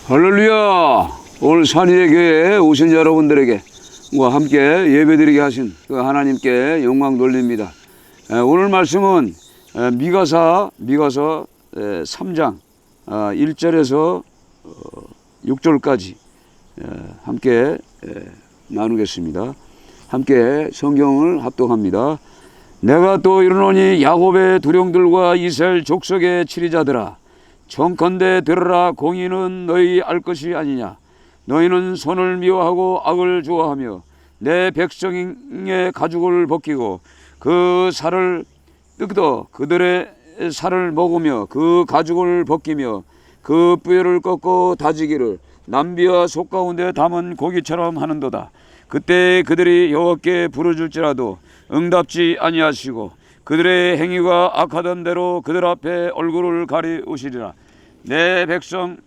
할렐루야! 오늘 산위의 교회에 오신 여러분들에게 함께 예배드리게 하신 그 하나님께 영광 돌립니다. 오늘 말씀은 미가서 3장 1절에서 6절까지 함께 나누겠습니다. 함께 성경을 합독합니다. 내가 또 이르노니 야곱의 두령들과 이스라엘 족속의 치리자들아, 청컨대 들으라. 공의는 너희 알 것이 아니냐. 너희는 손을 미워하고 악을 좋아하며 내 백성의 가죽을 벗기고 그 살을 뜯어 그들의 살을 먹으며 그 가죽을 벗기며 그 뼈를 꺾고 다지기를 남비와 속 가운데 담은 고기처럼 하는도다. 그때 그들이 여호와께 부르짖을지라도 응답지 아니하시고 그들의 행위가 악하던 대로 그들 앞에 얼굴을 가리우시리라. 내 백성의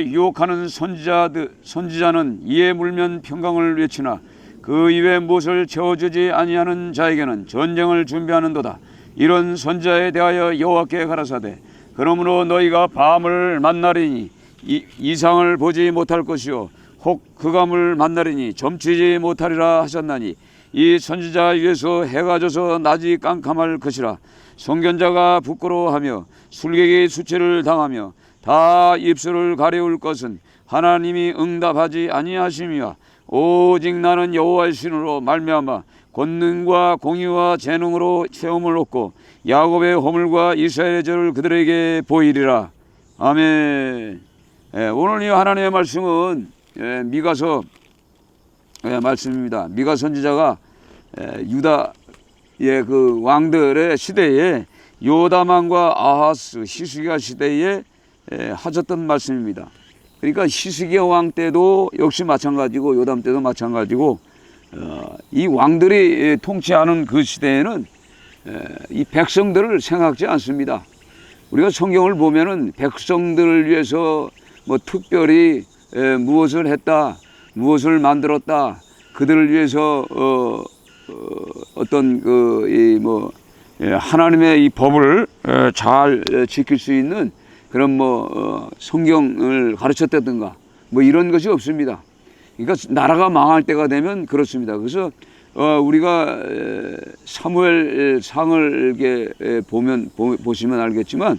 유혹하는 선지자는 이에 물면 평강을 외치나 그 입에 못을 채워주지 아니하는 자에게는 전쟁을 준비하는도다. 이런 선지자에 대하여 여호와께 가라사대, 그러므로 너희가 밤을 만나리니 이상을 보지 못할 것이요 혹 흑암을 만나리니 점치지 못하리라 하셨나니, 이 선지자 위에서 해가 져서 낮이 깜깜할 것이라. 선견자가 부끄러워하며 술객이 수치를 당하며 다 입술을 가려울 것은 하나님이 응답하지 아니하심이야. 오직 나는 여호와의 신으로 말미암아 권능과 공의와 재능으로 체험을 얻고 야곱의 허물과 이스라엘의 죄를 그들에게 보이리라. 아멘. 오늘 이 하나님의 말씀은 미가서 말씀입니다. 미가 선지자가 유다의 그 왕들의 시대에 요담왕과 아하스 히스기야 시대에 하셨던 말씀입니다. 그러니까 히스기야 왕 때도 역시 마찬가지고 요담 때도 마찬가지고 이 왕들이 통치하는 그 시대에는 이 백성들을 생각지 않습니다. 우리가 성경을 보면은 백성들을 위해서 뭐 특별히 무엇을 했다, 무엇을 만들었다, 그들을 위해서 어떤 하나님의 이 법을 잘 지킬 수 있는 그런 성경을 가르쳤다든가 이런 것이 없습니다. 그러니까 나라가 망할 때가 되면 그렇습니다. 그래서 우리가 사무엘 상을 이렇게 보시면 알겠지만,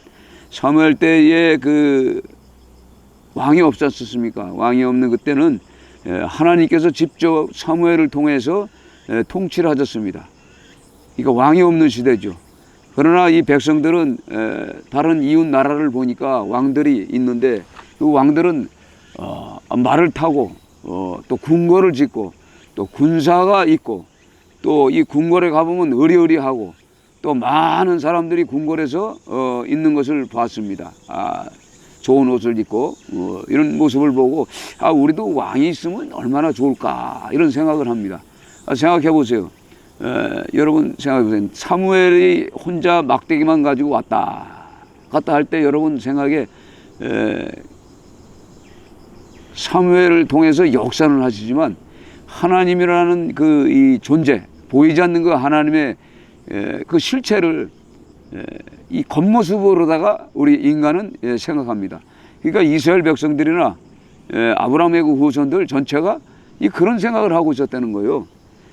사무엘 때에 그 왕이 없었습니까? 왕이 없는 그때는 하나님께서 직접 사무엘을 통해서 통치를 하셨습니다. 그러니까 왕이 없는 시대죠. 그러나 이 백성들은 다른 이웃 나라를 보니까 왕들이 있는데 그 왕들은 말을 타고 또 궁궐을 짓고 또 군사가 있고 또 이 궁궐에 가보면 의리의리하고 또 많은 사람들이 궁궐에서 있는 것을 봤습니다. 좋은 옷을 입고 이런 모습을 보고 우리도 왕이 있으면 얼마나 좋을까 이런 생각을 합니다. 생각해 보세요. 여러분 생각해 보세요. 사무엘이 혼자 막대기만 가지고 왔다 갔다 할 때 여러분 생각에 사무엘을 통해서 역사를 하시지만 하나님이라는 그 이 존재, 보이지 않는 그 하나님의 그 실체를 이 겉모습으로다가 우리 인간은 생각합니다. 그러니까 이스라엘 백성들이나 아브라함의 그 후손들 전체가 그런 생각을 하고 있었다는 거예요.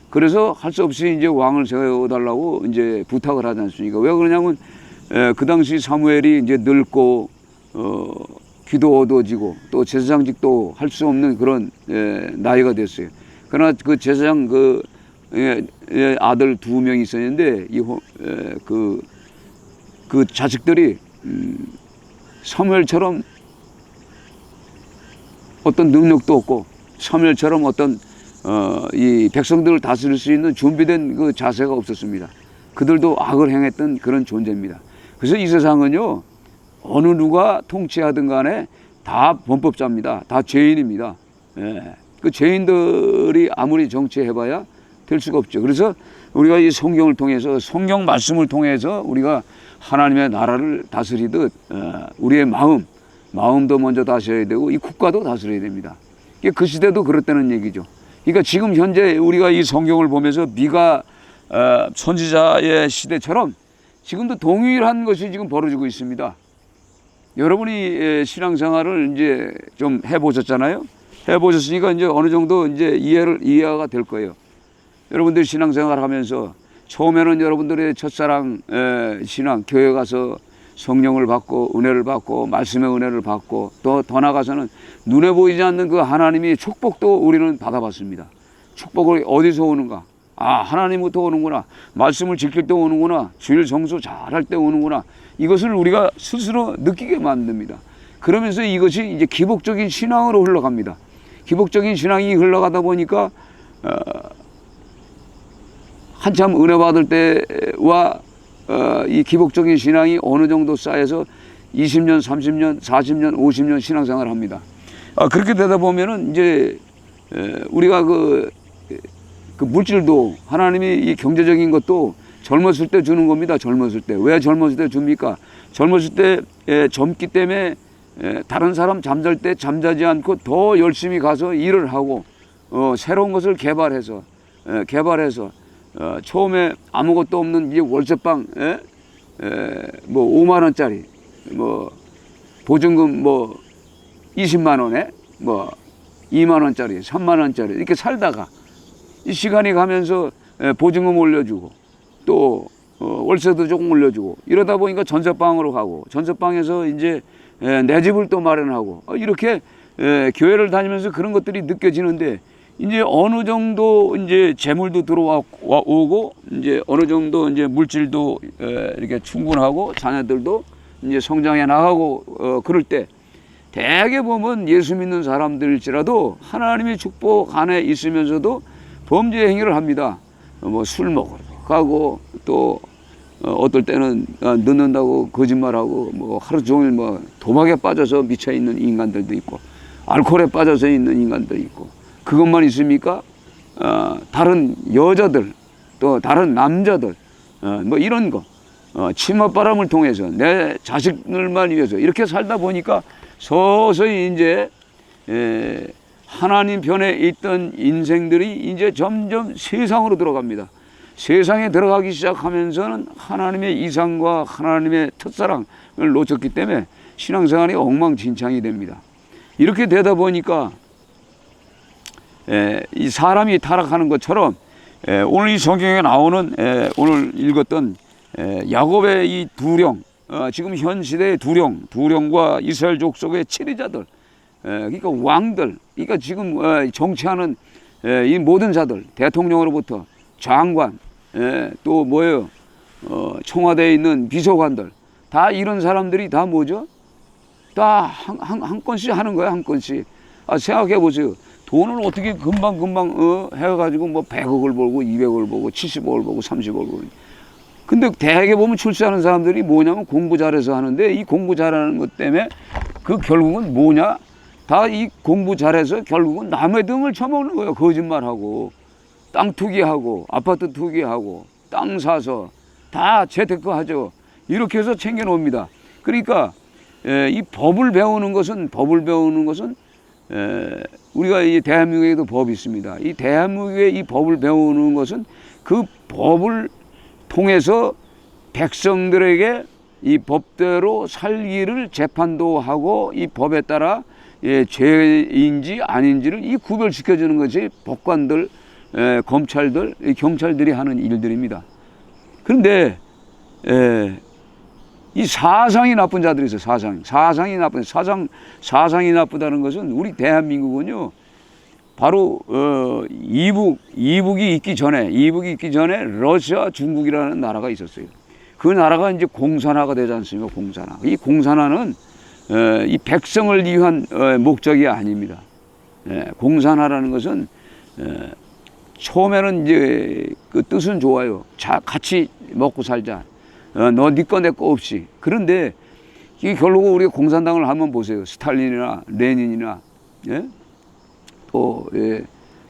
그래서 할 수 없이 이제 왕을 세워달라고 이제 부탁을 하지 않습니까? 왜 그러냐면 그 당시 사무엘이 이제 늙고 귀도 어두워지고 또 제사장직도 할 수 없는 그런 나이가 됐어요. 그러나 그 제사장 아들 2명이 있었는데 그 자식들이 사무엘처럼 어떤 능력도 없고 사무엘처럼 어떤 이 백성들을 다스릴 수 있는 준비된 그 자세가 없었습니다. 그들도 악을 행했던 그런 존재입니다. 그래서 이 세상은요, 어느 누가 통치하든 간에 다 범법자입니다. 다 죄인입니다. 그 죄인들이 아무리 정치해봐야 될 수가 없죠. 그래서 우리가 이 성경을 통해서, 성경 말씀을 통해서 우리가 하나님의 나라를 다스리듯 우리의 마음도 먼저 다스려야 되고 이 국가도 다스려야 됩니다. 그 시대도 그렇다는 얘기죠. 그러니까 지금 현재 우리가 이 성경을 보면서 미가 선지자의 시대처럼 지금도 동일한 것이 지금 벌어지고 있습니다. 여러분이 신앙생활을 이제 좀 해보셨잖아요. 해보셨으니까 이제 어느 정도 이제 이해가 될 거예요. 여러분들 신앙생활 하면서 처음에는 여러분들의 첫사랑 신앙, 교회 가서 성령을 받고 은혜를 받고 말씀의 은혜를 받고 또 더 나아가서는 눈에 보이지 않는 그 하나님의 축복도 우리는 받아봤습니다. 축복이 어디서 오는가? 아, 하나님부터 오는구나. 말씀을 지킬 때 오는구나. 주일 성수 잘할 때 오는구나. 이것을 우리가 스스로 느끼게 만듭니다. 그러면서 이것이 이제 기복적인 신앙으로 흘러갑니다. 기복적인 신앙이 흘러가다 보니까 한참 은혜 받을 때와 이 기복적인 신앙이 어느 정도 쌓여서 20년, 30년, 40년, 50년 신앙생활을 합니다. 그렇게 되다 보면은 이제 우리가 그 물질도 하나님이 이 경제적인 것도 젊었을 때 주는 겁니다. 젊었을 때. 왜 젊었을 때 줍니까? 젊었을 때 젊기 때문에 다른 사람 잠잘 때 잠자지 않고 더 열심히 가서 일을 하고 새로운 것을 개발해서 처음에 아무것도 없는 이 월세방 뭐 5만 원짜리 뭐 보증금 뭐 20만 원에 뭐 2만 원짜리 3만 원짜리 이렇게 살다가 이 시간이 가면서 보증금 올려주고 또 월세도 조금 올려주고 이러다 보니까 전세방으로 가고 전세방에서 이제 내 집을 또 마련하고 이렇게 교회를 다니면서 그런 것들이 느껴지는데 이제 어느 정도 이제 재물도 들어오고 이제 어느 정도 이제 물질도 이렇게 충분하고 자녀들도 이제 성장해 나가고 그럴 때 대개 보면 예수 믿는 사람들일지라도 하나님의 축복 안에 있으면서도 범죄 행위를 합니다. 뭐 술 먹으러 가고 또 어떨 때는 늦는다고 거짓말하고 뭐 하루 종일 뭐 도박에 빠져서 미쳐 있는 인간들도 있고 알코올에 빠져서 있는 인간도 있고 그것만 있습니까? 다른 여자들 또 다른 남자들 뭐 이런 거 치맛바람을 통해서 내 자식들만 위해서 이렇게 살다 보니까 서서히 이제 하나님 편에 있던 인생들이 이제 점점 세상으로 들어갑니다. 세상에 들어가기 시작하면서는 하나님의 이상과 하나님의 첫사랑을 놓쳤기 때문에 신앙생활이 엉망진창이 됩니다. 이렇게 되다 보니까 이 사람이 타락하는 것처럼 오늘 이 성경에 나오는 오늘 읽었던 야곱의 이 두령 지금 현 시대의 두령과 이스라엘 족속의 치리자들 그러니까 왕들 그러니까 지금 정치하는 이 모든 자들 대통령으로부터 장관 또 뭐예요 청와대에 있는 비서관들 다 이런 사람들이 다 뭐죠? 다 한 건씩 하는 거야 한 건씩. 생각해 보세요. 돈을 어떻게 금방 해가지고 뭐 100억을 벌고 200억을 벌고 70억을 벌고 30억을 벌고. 근데 대개 보면 출세하는 사람들이 뭐냐면 공부 잘해서 하는데 이 공부 잘하는 것 때문에 그 결국은 뭐냐? 다 이 공부 잘해서 결국은 남의 등을 쳐먹는 거예요. 거짓말하고 땅 투기하고 아파트 투기하고 땅 사서 다 재테크 하죠. 이렇게 해서 챙겨놓습니다. 그러니까 이 법을 배우는 것은 우리가 이 대한민국에도 법이 있습니다. 이 대한민국의 이 법을 배우는 것은 그 법을 통해서 백성들에게 이 법대로 살기를 재판도 하고 이 법에 따라 죄인지 아닌지를 이 구별시켜주는 것이 법관들, 검찰들, 경찰들이 하는 일들입니다. 그런데 이 사상이 나쁜 자들이 있어요. 사상이 나쁘다는 것은 우리 대한민국은요 바로 이북이 있기 전에 러시아, 중국이라는 나라가 있었어요. 그 나라가 이제 공산화가 되지 않습니까? 공산화. 이 공산화는 이 백성을 위한 목적이 아닙니다. 공산화라는 것은 처음에는 이제 그 뜻은 좋아요. 같이 먹고 살자. 너 네 거 내 거 없이. 그런데 이 결국 우리가 공산당을 한번 보세요. 스탈린이나 레닌이나 또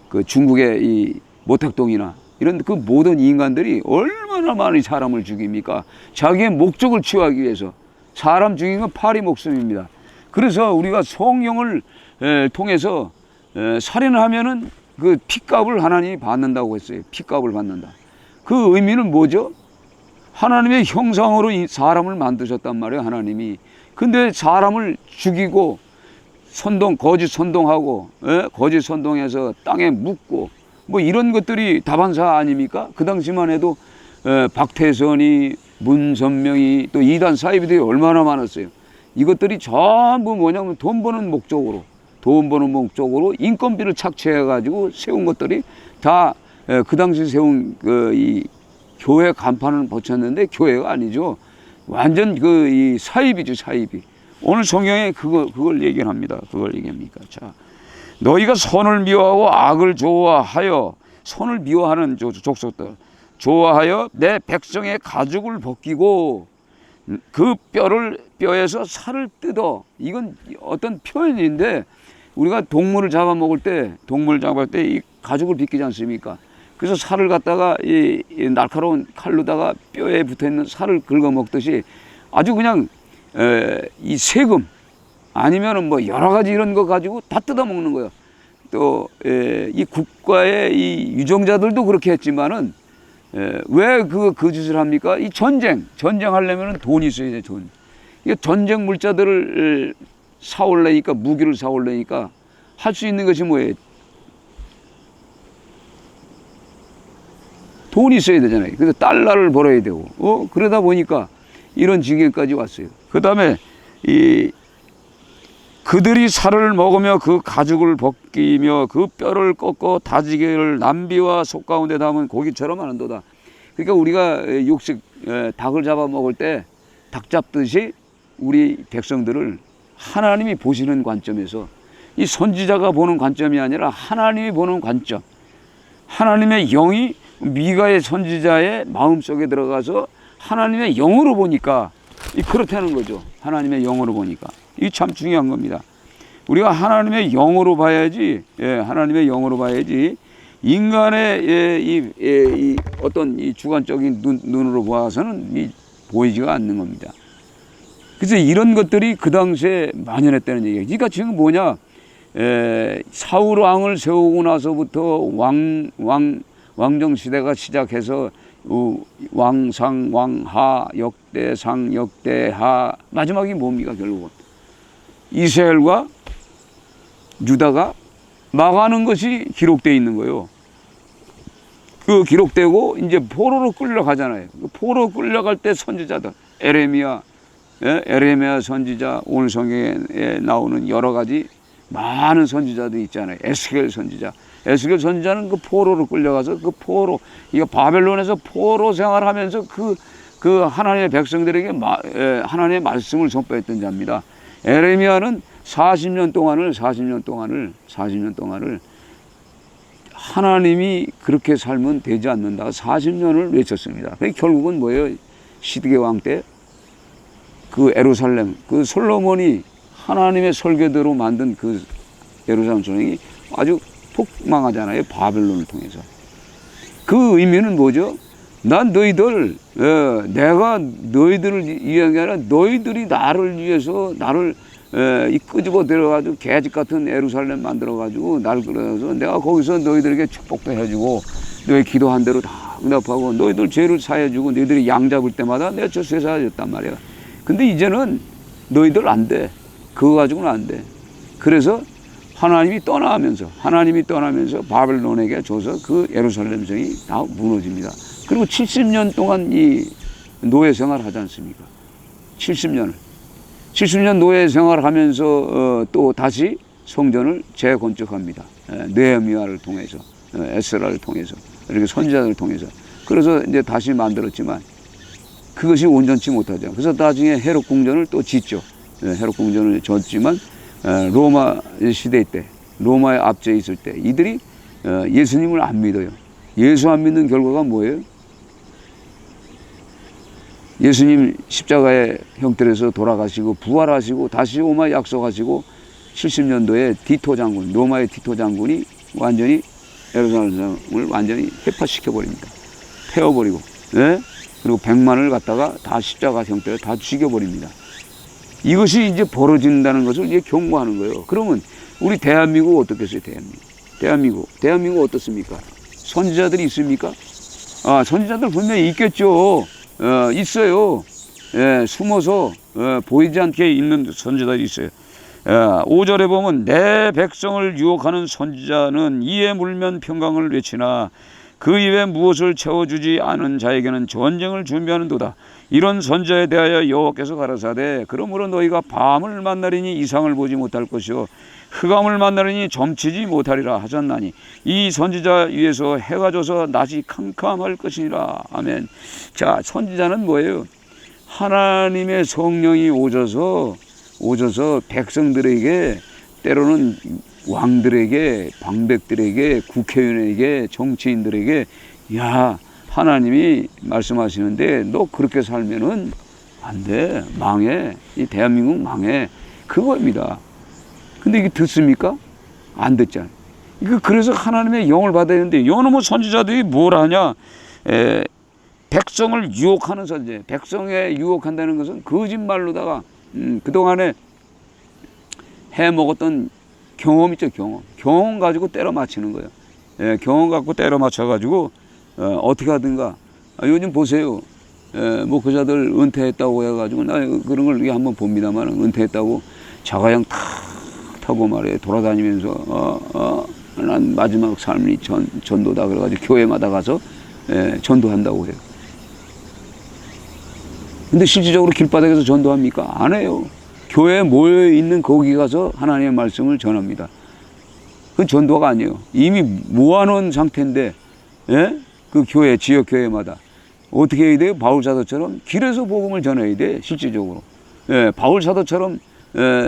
그 중국의 이 모택동이나 이런 그 모든 인간들이 얼마나 많은 사람을 죽입니까? 자기의 목적을 취하기 위해서. 사람 죽인 건 파리 목숨입니다. 그래서 우리가 성령을 통해서 살인을 하면은 그 핏값을 하나님이 받는다고 했어요. 핏값을 받는다. 그 의미는 뭐죠? 하나님의 형상으로 이 사람을 만드셨단 말이에요. 하나님이 근데 사람을 죽이고 거짓 선동하고, 거짓 선동해서 땅에 묻고, 뭐 이런 것들이 다반사 아닙니까? 그 당시만 해도 박태선이, 문선명이, 또 이단 사이비들이 얼마나 많았어요. 이것들이 전부 뭐냐면 돈 버는 목적으로 인건비를 착취해가지고 세운 것들이 다 그 당시 세운 이 교회 간판을 붙였는데 교회가 아니죠. 완전 이 사이비죠, 사이비. 오늘 성경에 그걸 얘기를 합니다. 그걸 얘기합니까? 자, 너희가 선을 미워하고 악을 좋아하여, 선을 미워하는 족속들, 좋아하여 내 백성의 가죽을 벗기고 그 뼈에서 살을 뜯어. 이건 어떤 표현인데, 우리가 동물을 잡아먹을 때 이 가죽을 벗기지 않습니까? 그래서 살을 갖다가 이 날카로운 칼로다가 뼈에 붙어있는 살을 긁어먹듯이 아주 그냥 이 세금 아니면은 뭐 여러 가지 이런 거 가지고 다 뜯어먹는 거예요. 또 이 국가의 이 유정자들도 그렇게 했지만은 왜 그 짓을 합니까? 이 전쟁하려면은 돈이 있어야 돼, 돈. 이 전쟁 물자들을 사올래니까, 무기를 사올래니까 할 수 있는 것이 뭐예요? 돈이 있어야 되잖아요. 그래서 달러를 벌어야 되고, 그러다 보니까 이런 지경까지 왔어요. 그 다음에 그들이 살을 먹으며 그 가죽을 벗기며 그 뼈를 꺾어 다지기를 남비와 속 가운데 담은 고기처럼 하는도다. 그러니까 우리가 육식 닭을 잡아 먹을 때 닭 잡듯이 우리 백성들을 하나님이 보시는 관점에서, 이 선지자가 보는 관점이 아니라 하나님이 보는 관점, 하나님의 영이 미가의 선지자의 마음속에 들어가서 하나님의 영으로 보니까 그렇다는 거죠. 하나님의 영으로 보니까 이 참 중요한 겁니다. 우리가 하나님의 영으로 봐야지, 하나님의 영으로 봐야지 인간의 이 어떤 이 주관적인 눈으로 보아서는 보이지가 않는 겁니다. 그래서 이런 것들이 그 당시에 만연했다는 얘기예요. 그러니까 지금 뭐냐, 사울 왕을 세우고 나서부터 왕정 시대가 시작해서 왕상, 왕하, 역대상, 역대하, 마지막이 뭡니까? 결국은 이스라엘과 유다가 망하는 것이 기록되어 있는 거예요. 그 기록되고 이제 포로로 끌려가잖아요. 포로로 끌려갈 때 선지자들, 에레미야 선지자, 오늘 성경에 나오는 여러 가지 많은 선지자들이 있잖아요. 에스겔 선지자는 그 포로로 끌려가서 이거 바벨론에서 포로 생활하면서 그 하나님의 백성들에게 하나님의 말씀을 선포했던 자입니다. 에레미야는 40년 동안을 하나님이 그렇게 살면 되지 않는다. 40년을 외쳤습니다. 결국은 뭐예요? 시드게 왕 때 그 예루살렘, 그 솔로몬이 하나님의 설계대로 만든 그 예루살렘 성이 아주 폭망하잖아요. 바벨론을 통해서. 그 의미는 뭐죠? 난 내가 너희들을 위한 게 아니라 너희들이 나를 위해서 나를 끄집어 들어가지고 개집 같은 예루살렘 만들어가지고 날 끌어서 내가 거기서 너희들에게 축복도 해주고 너희 기도한 대로 다 응답하고 너희들 죄를 사해주고 너희들이 양 잡을 때마다 내가 저 쇠사해줬단 말이야. 근데 이제는 너희들 안 돼. 그거 가지고는 안 돼. 그래서 하나님이 떠나면서 바벨론에게 줘서 그 예루살렘 성이 다 무너집니다. 그리고 70년 동안 이 노예 생활을 하지 않습니까? 70년 노예 생활을 하면서 또 다시 성전을 재건축합니다. 느헤미야를 통해서, 에스라를 통해서, 이렇게 선지자들을 통해서. 그래서 이제 다시 만들었지만 그것이 온전치 못하죠. 그래서 나중에 헤롯 궁전을 또 짓죠. 헤롯 궁전을 짓지만 로마 시대 때, 로마에 압제해 있을 때 이들이 예수님을 안 믿어요. 예수 안 믿는 결과가 뭐예요? 예수님 십자가의 형틀에서 돌아가시고 부활하시고 다시 오마 약속하시고 70년도에 디토 장군, 로마의 디토 장군이 완전히 예루살렘을 완전히 해파시켜버립니다. 태워버리고, 그리고 100만을 갖다가 다 십자가 형태로 다 죽여버립니다. 이것이 이제 벌어진다는 것을 이제 경고하는 거예요. 그러면 우리 대한민국 어떻겠어요? 대한민국 어떻습니까? 선지자들이 있습니까? 선지자들 분명히 있겠죠. 있어요. 숨어서 보이지 않게 있는 선지자들이 있어요. 5절에 보면 내 백성을 유혹하는 선지자는 이에 물면 평강을 외치나 그 입에 무엇을 채워주지 않은 자에게는 전쟁을 준비하는도다. 이런 선지자에 대하여 여호와께서 가라사대 그러므로 너희가 밤을 만나리니 이상을 보지 못할 것이요 흑암을 만나리니 점치지 못하리라 하셨나니 이 선지자 위에서 해가 져서 낮이 캄캄할 것이니라. 아멘. 자, 선지자는 뭐예요? 하나님의 성령이 오셔서 백성들에게, 때로는 왕들에게, 방백들에게, 국회의원에게, 정치인들에게, 야, 하나님이 말씀하시는데 너 그렇게 살면은 안 돼, 망해, 이 대한민국 망해, 그겁니다. 근데 이게 듣습니까? 안 듣잖아요. 그래서 하나님의 영을 받아야 되는데, 요놈의 선지자들이 뭘 하냐? 백성을 유혹하는 선지. 백성에 유혹한다는 것은 거짓말로다가 그동안에 해 먹었던 경험 있죠, 경험 가지고 때려 맞히는 거예요. 경험 갖고 때려 맞춰 가지고 어떻게 하든가. 요즘 보세요. 목회자들 은퇴했다고 해가지고 나 그런 걸 한번 봅니다만, 은퇴했다고 자가용 탁 타고 말이에요 돌아다니면서 난 마지막 삶이 전도다 그래가지고 교회마다 가서 전도한다고 해요. 근데 실질적으로 길바닥에서 전도합니까? 안 해요. 교회에 모여있는 거기 가서 하나님의 말씀을 전합니다. 그건 전도가 아니에요. 이미 모아놓은 상태인데, 그 교회, 지역 교회마다 어떻게 해야 돼요? 바울 사도처럼 길에서 복음을 전해야 돼. 실질적으로 바울 사도처럼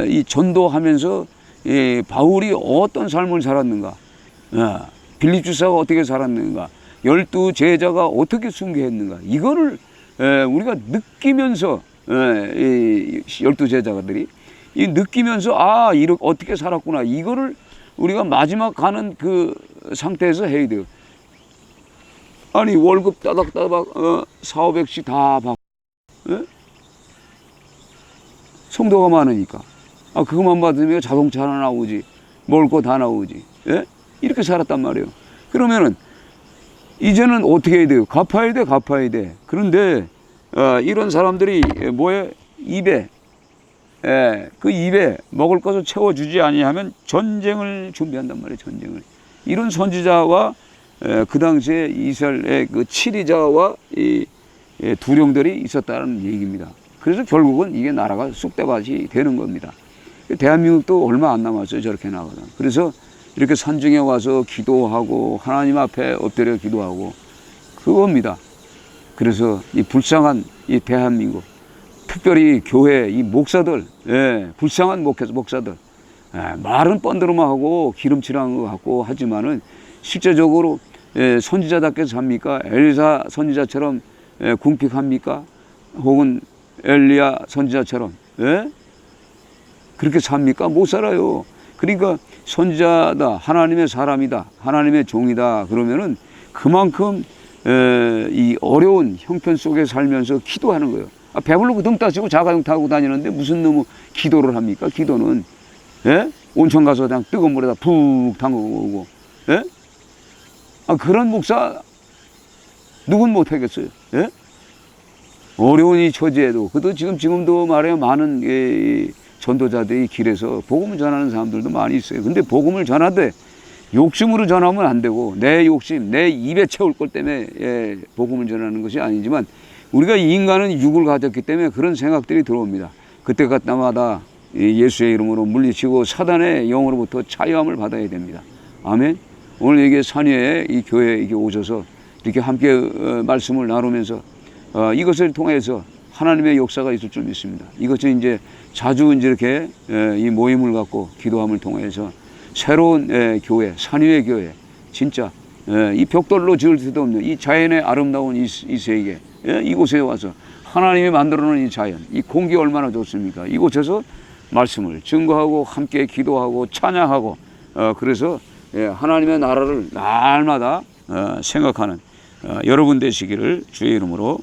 이 전도하면서 바울이 어떤 삶을 살았는가, 빌립 주사가 어떻게 살았는가, 12 제자가 어떻게 순교했는가, 이거를 우리가 느끼면서, 이 12 제자들이 느끼면서 이렇게 어떻게 살았구나, 이거를 우리가 마지막 가는 그 상태에서 해야 돼요. 아니 월급 따닥따닥 400~500씩 다 받고, 성도가 많으니까 그것만 받으면 자동차 하나 나오지, 먹을 거 다 나오지, 이렇게 살았단 말이에요. 그러면은 이제는 어떻게 해야 돼요? 갚아야 돼. 그런데 이런 사람들이 뭐에 입에 그 입에 먹을 것을 채워주지 아니하면 전쟁을 준비한단 말이에요. 전쟁을. 이런 선지자와 그 당시에 이스라엘의 그 치리자와 이 두령들이 있었다는 얘기입니다. 그래서 결국은 이게 나라가 쑥대밭이 되는 겁니다. 대한민국도 얼마 안 남았어요. 저렇게 나가다. 그래서 이렇게 산중에 와서 기도하고 하나님 앞에 엎드려 기도하고 그겁니다. 그래서 이 불쌍한 이 대한민국, 특별히 교회 이 목사들, 불쌍한 목사들, 말은 뻔드름만 하고 기름칠한 것 같고 하지만은 실제적으로 선지자답게 삽니까? 엘리사 선지자처럼 궁핍합니까? 혹은 엘리야 선지자처럼 그렇게 삽니까? 못 살아요. 그러니까 선지자다, 하나님의 사람이다, 하나님의 종이다 그러면은 그만큼 이 어려운 형편 속에 살면서 기도하는 거예요. 배불르고 등 따시고 자가용 타고 다니는데 무슨 놈의 기도를 합니까? 기도는 온천 가서 그냥 뜨거운 물에다 푹 담그고 그런 목사 누군 못하겠어요. 어려운 이 처지에도, 그래도 지금도 말해요 많은 전도자들이 길에서 복음을 전하는 사람들도 많이 있어요. 근데 복음을 전하되 욕심으로 전하면 안 되고, 내 욕심, 내 입에 채울 것 때문에 복음을 전하는 것이 아니지만, 우리가 인간은 육을 가졌기 때문에 그런 생각들이 들어옵니다. 그때 때마다 예수의 이름으로 물리치고 사단의 영으로부터 자유함을 받아야 됩니다. 아멘. 오늘 이게 산위에 이 교회에 이게 오셔서 이렇게 함께 말씀을 나누면서 이것을 통해서 하나님의 역사가 있을 줄 믿습니다. 이것은 이제 자주 이제 이렇게 이 모임을 갖고 기도함을 통해서 새로운 교회, 산위의 교회, 진짜 이 벽돌로 지을 수도 없는 이 자연의 아름다운 이 세계, 이곳에 와서 하나님이 만들어 놓은 이 자연, 이 공기 얼마나 좋습니까? 이곳에서 말씀을 증거하고 함께 기도하고 찬양하고 그래서 하나님의 나라를 날마다 생각하는 여러분 되시기를 주의 이름으로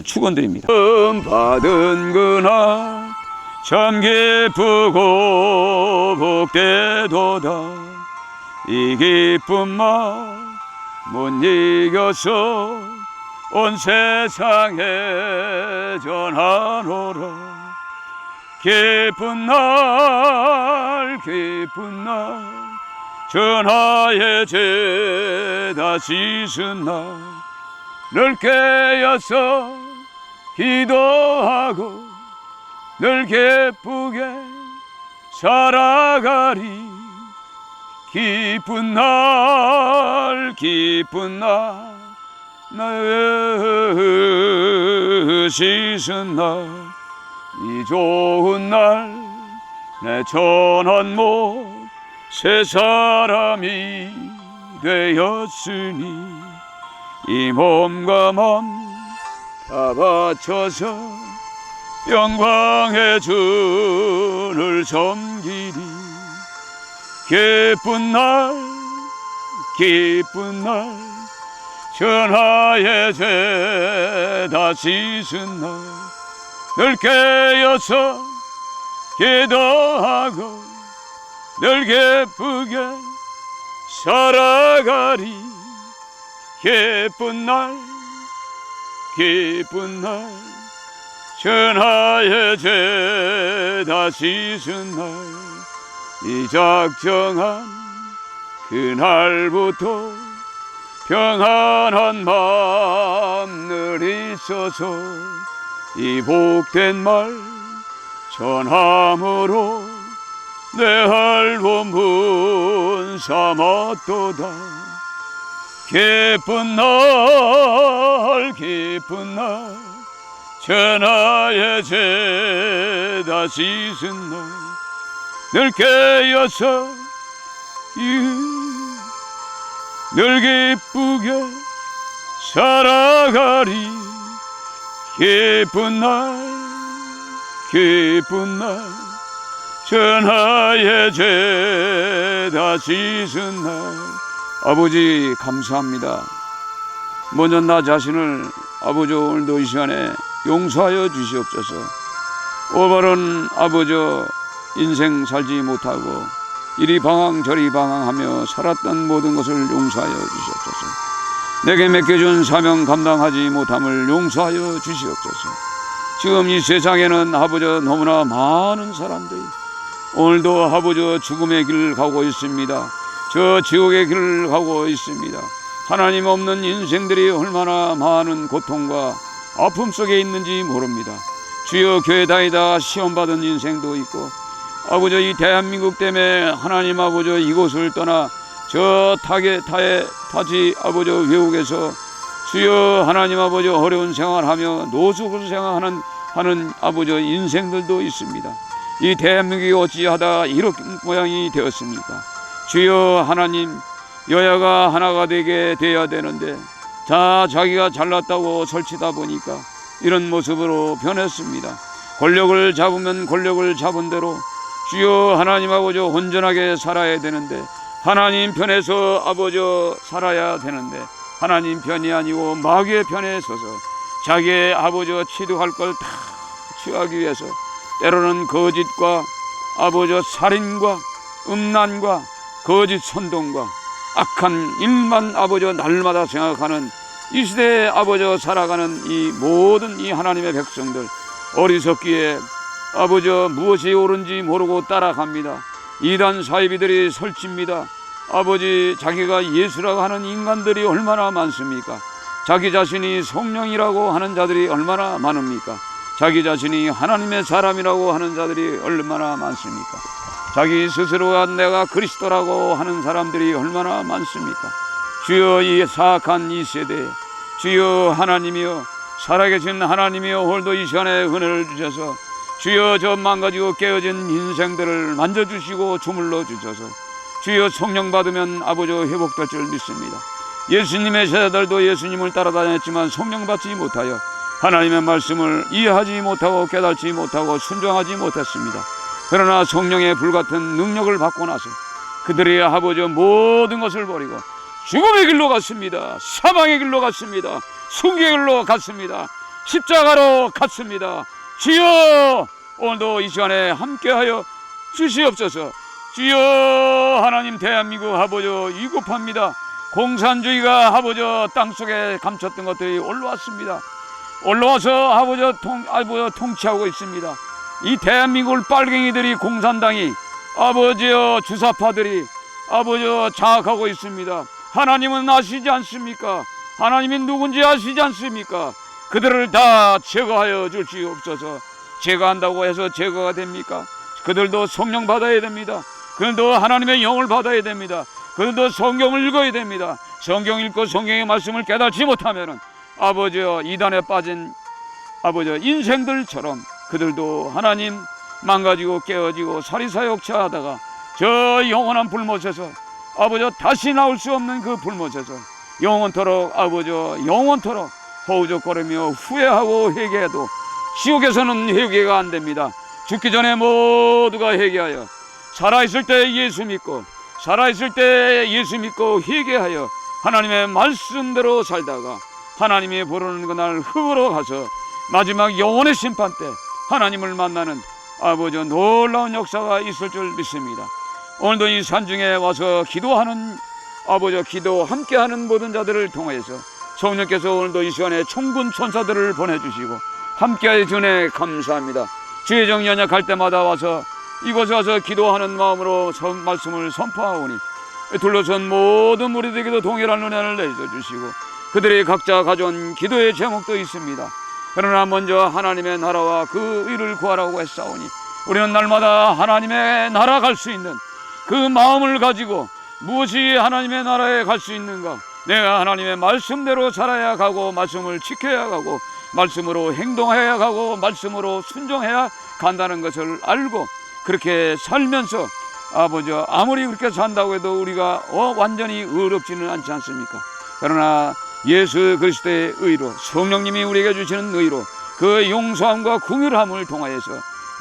축원드립니다. 받은 그날 참 기쁘고 복되도다. 이 기쁜 마음 못 이겨서 온 세상에 전하노라. 기쁜 날 기쁜 날 전하의 죄다 씻은 날 늘 깨어서 기도하고 늘 기쁘게 살아가리. 기쁜 날 날 씻은 날 이 좋은 날 내 전한 못 새 사람이 되었으니 이 몸과 맘 다 바쳐서 영광의 주를 섬기리. 기쁜 날 전하의 죄 다 씻은 날 늘 깨어서 기도하고 늘 기쁘게 살아가리. 기쁜 날 전하의 죄 다 씻은 날 이 작정한 그날부터 평안한 마음 늘 있어서 이 복된 말 전함으로 내 할 본분 삼았도다. 기쁜 날 전하의 죄 다 씻은 날 늘 깨어서 늘 기쁘게 살아가리. 기쁜 날 전하의 죄 다 씻은 날. 아버지 감사합니다. 먼저 나 자신을 아버지 오늘도 이 시간에 용서하여 주시옵소서. 올바른 아버지 인생 살지 못하고 이리 방황 저리 방황하며 살았던 모든 것을 용서하여 주시옵소서. 내게 맡겨준 사명 감당하지 못함을 용서하여 주시옵소서. 지금 이 세상에는 아버지 너무나 많은 사람들이 오늘도 아버지 죽음의 길을 가고 있습니다. 저 지옥의 길을 가고 있습니다. 하나님 없는 인생들이 얼마나 많은 고통과 아픔 속에 있는지 모릅니다. 주여 교회 다니다 시험받은 인생도 있고 아버지 이 대한민국 때문에 하나님 아버지 이곳을 떠나 저 타지 아버지 외국에서 주여 하나님 아버지 어려운 생활하며 노숙을 생활하는 아버지 인생들도 있습니다. 이 대한민국이 어찌하다 이런 모양이 되었습니까? 주여 하나님 여야가 하나가 되게 돼야 되는데 다 자기가 잘났다고 설치다 보니까 이런 모습으로 변했습니다. 권력을 잡으면 권력을 잡은 대로 주여 하나님 아버지 온전하게 살아야 되는데 하나님 편에서 아버지 살아야 되는데 하나님 편이 아니고 마귀의 편에 서서 자기의 아버지 취득할 걸 다 취하기 위해서 때로는 거짓과 아버지 살인과 음란과 거짓 선동과 악한 일만 아버지 날마다 생각하는 이 시대에 아버지 살아가는 이 모든 이 하나님의 백성들 어리석기에 아버지 무엇이 옳은지 모르고 따라갑니다. 이단 사이비들이 설칩니다. 아버지 자기가 예수라고 하는 인간들이 얼마나 많습니까? 자기 자신이 성령이라고 하는 자들이 얼마나 많습니까? 자기 자신이 하나님의 사람이라고 하는 자들이 얼마나 많습니까? 자기 스스로가 내가 그리스도라고 하는 사람들이 얼마나 많습니까? 주여 이 사악한 이 세대에 주여 하나님이여 살아계신 하나님이여 오늘도 이 시간에 은혜를 주셔서 주여 저 망가지고 깨어진 인생들을 만져주시고 주물러 주셔서 주여 성령 받으면 아버지 회복될 줄 믿습니다. 예수님의 제자들도 예수님을 따라다녔지만 성령 받지 못하여 하나님의 말씀을 이해하지 못하고 깨닫지 못하고 순종하지 못했습니다. 그러나 성령의 불같은 능력을 받고 나서 그들의 아버지 모든 것을 버리고 죽음의 길로 갔습니다. 사망의 길로 갔습니다. 순교의 길로 갔습니다. 십자가로 갔습니다. 주여 오늘도 이 시간에 함께하여 주시옵소서. 주여 하나님 대한민국 아버지 위급합니다. 공산주의가 아버지 땅속에 감췄던 것들이 올라왔습니다. 올라와서 아버지 통치하고 있습니다. 이 대한민국을 빨갱이들이, 공산당이, 아버지 주사파들이 아버지 장악하고 있습니다. 하나님은 아시지 않습니까? 하나님이 누군지 아시지 않습니까? 그들을 다 제거하여 주시옵소서. 제거한다고 해서 제거가 됩니까? 그들도 성령 받아야 됩니다. 그들도 하나님의 영을 받아야 됩니다. 그들도 성경을 읽어야 됩니다. 성경 읽고 성경의 말씀을 깨닫지 못하면은 아버지여 이단에 빠진 아버지 인생들처럼 그들도 하나님 망가지고 깨어지고 사리사욕차 하다가 저 영원한 불못에서 아버지 다시 나올 수 없는 그 불못에서 영원토록 아버지 영원토록 허우적거리며 후회하고 회개해도 지옥에서는 회개가 안 됩니다. 죽기 전에 모두가 회개하여 살아있을 때 예수 믿고 살아있을 때 예수 믿고 회개하여 하나님의 말씀대로 살다가 하나님이 부르는 그날 흙으로 가서 마지막 영원의 심판 때 하나님을 만나는 아버지 놀라운 역사가 있을 줄 믿습니다. 오늘도 이 산중에 와서 기도하는 아버지 기도 함께하는 모든 자들을 통해서 성령께서 오늘도 이 시간에 총군 천사들을 보내주시고 함께하여 주네 감사합니다. 주의 정 연약할 때마다 와서 이곳에 와서 기도하는 마음으로 말씀을 선포하오니 둘러선 모든 무리들에게도 동일한 은혜를 내려주시고 그들이 각자 가져온 기도의 제목도 있습니다. 그러나 먼저 하나님의 나라와 그 의를 구하라고 했사오니 우리는 날마다 하나님의 나라 갈 수 있는 그 마음을 가지고 무엇이 하나님의 나라에 갈 수 있는가? 내가 하나님의 말씀대로 살아야 가고 말씀을 지켜야 가고 말씀으로 행동해야 가고 말씀으로 순종해야 간다는 것을 알고 그렇게 살면서 아버지 아무리 그렇게 산다고 해도 우리가 완전히 의롭지는 않지 않습니까? 그러나 예수 그리스도의 의로 성령님이 우리에게 주시는 의로 그 용서함과 긍휼함을 통하여서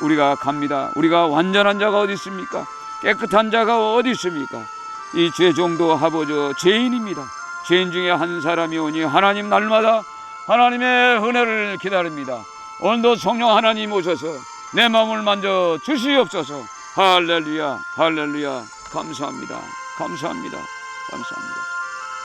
우리가 갑니다. 우리가 완전한 자가 어디 있습니까? 깨끗한 자가 어디 있습니까? 이 죄종도 아버지 죄인입니다. 죄인 중에 한 사람이 오니 하나님 날마다 하나님의 은혜를 기다립니다. 오늘도 성령 하나님 오셔서 내 마음을 만져 주시옵소서. 할렐루야 할렐루야 감사합니다. 감사합니다. 감사합니다.